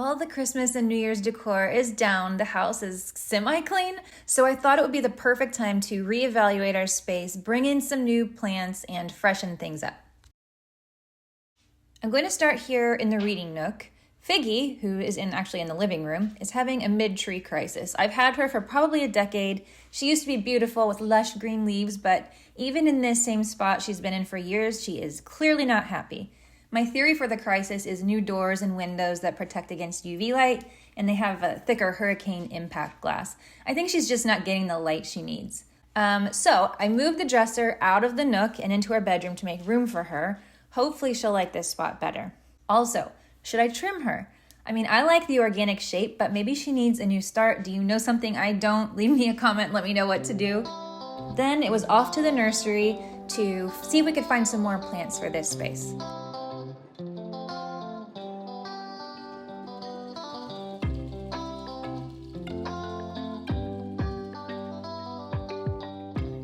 all the Christmas and New Year's decor is down, the house is semi-clean, so I thought it would be the perfect time to reevaluate our space, bring in some new plants, and freshen things up. I'm going to start here in the reading nook. Figgy, who is actually in the living room, is having a mid-tree crisis. I've had her for probably a decade. She used to be beautiful with lush green leaves, but even in this same spot she's been in for years, she is clearly not happy. My theory for the crisis is new doors and windows that protect against UV light, and they have a thicker hurricane impact glass. I think she's just not getting the light she needs. So I moved the dresser out of the nook and into our bedroom to make room for her. Hopefully she'll like this spot better. Also, should I trim her? I mean, I like the organic shape, but maybe she needs a new start. Do you know something I don't? Leave me a comment, let me know what to do. Then it was off to the nursery to see if we could find some more plants for this space.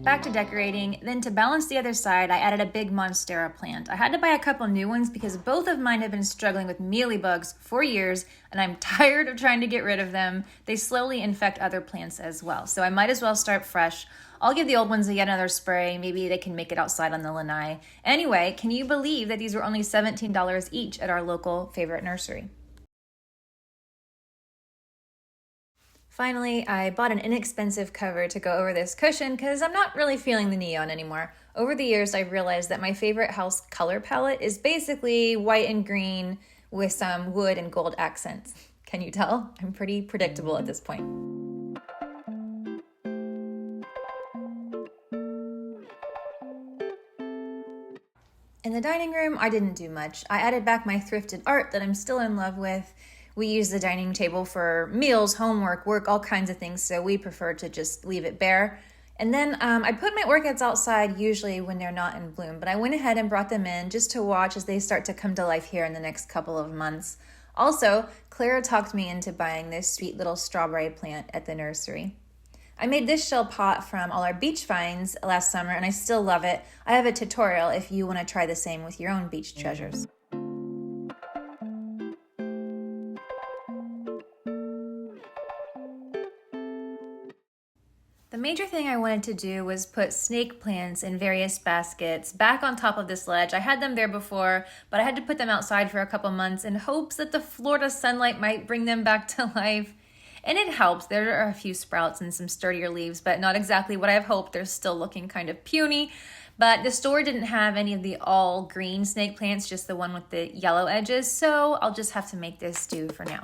Back to decorating. Then to balance the other side, I added a big monstera plant. I had to buy a couple new ones because both of mine have been struggling with mealybugs for years, and I'm tired of trying to get rid of them. They slowly infect other plants as well, so I might as well start fresh. I'll give the old ones yet another spray. Maybe they can make it outside on the lanai. Anyway, can you believe that these were only $17 each at our local favorite nursery? Finally, I bought an inexpensive cover to go over this cushion because I'm not really feeling the neon anymore. Over the years, I've realized that my favorite house color palette is basically white and green with some wood and gold accents. Can you tell? I'm pretty predictable at this point. In the dining room, I didn't do much. I added back my thrifted art that I'm still in love with. We use the dining table for meals, homework, work, all kinds of things, so we prefer to just leave it bare. And then I put my orchids outside usually when they're not in bloom, but I went ahead and brought them in just to watch as they start to come to life here in the next couple of months. Also, Clara talked me into buying this sweet little strawberry plant at the nursery. I made this shell pot from all our beach finds last summer, and I still love it. I have a tutorial if you want to try the same with your own beach treasures. The major thing I wanted to do was put snake plants in various baskets back on top of this ledge. I had them there before, but I had to put them outside for a couple months in hopes that the Florida sunlight might bring them back to life. And it helped. There are a few sprouts and some sturdier leaves, but not exactly what I've hoped. They're still looking kind of puny. But the store didn't have any of the all green snake plants, just the one with the yellow edges, so I'll just have to make this do for now.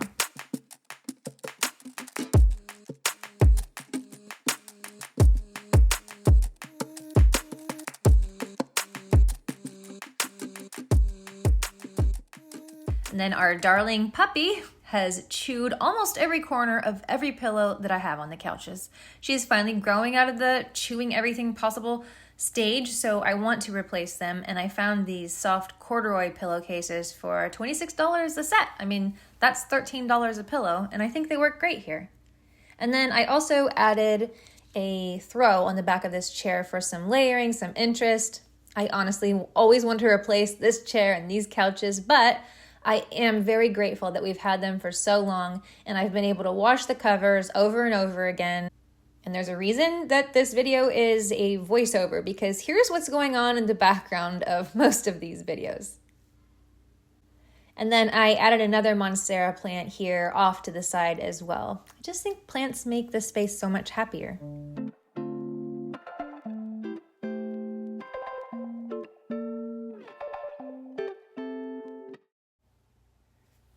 And then our darling puppy has chewed almost every corner of every pillow that I have on the couches. She is finally growing out of the chewing everything possible stage, so I want to replace them. And I found these soft corduroy pillowcases for $26 a set. I mean, that's $13 a pillow, and I think they work great here. And then I also added a throw on the back of this chair for some layering, some interest. I honestly always want to replace this chair and these couches, but I am very grateful that we've had them for so long, and I've been able to wash the covers over and over again. And there's a reason that this video is a voiceover, because here's what's going on in the background of most of these videos. And then I added another monstera plant here off to the side as well. I just think plants make the space so much happier.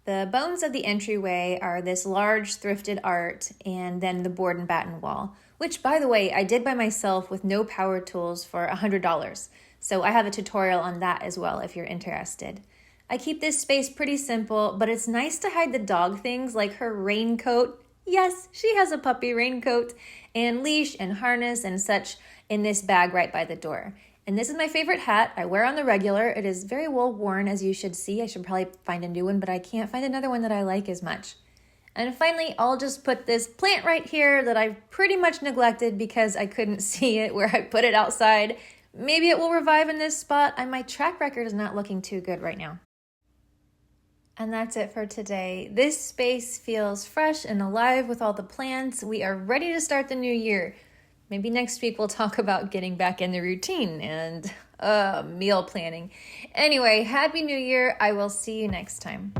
The bones of the entryway are this large thrifted art and then the board and batten wall, which, by the way, I did by myself with no power tools for $100. So I have a tutorial on that as well if you're interested. I keep this space pretty simple, but it's nice to hide the dog things like her raincoat. Yes, she has a puppy raincoat, and leash and harness and such in this bag right by the door. And this is my favorite hat I wear on the regular. It is very well worn, as you should see. I should probably find a new one, but I can't find another one that I like as much. And finally, I'll just put this plant right here that I've pretty much neglected because I couldn't see it where I put it outside. Maybe it will revive in this spot, and my track record is not looking too good right now. And that's it for today. This space feels fresh and alive with all the plants. We are ready to start the new year. Maybe next week we'll talk about getting back in the routine and meal planning. Anyway, Happy New Year. I will see you next time.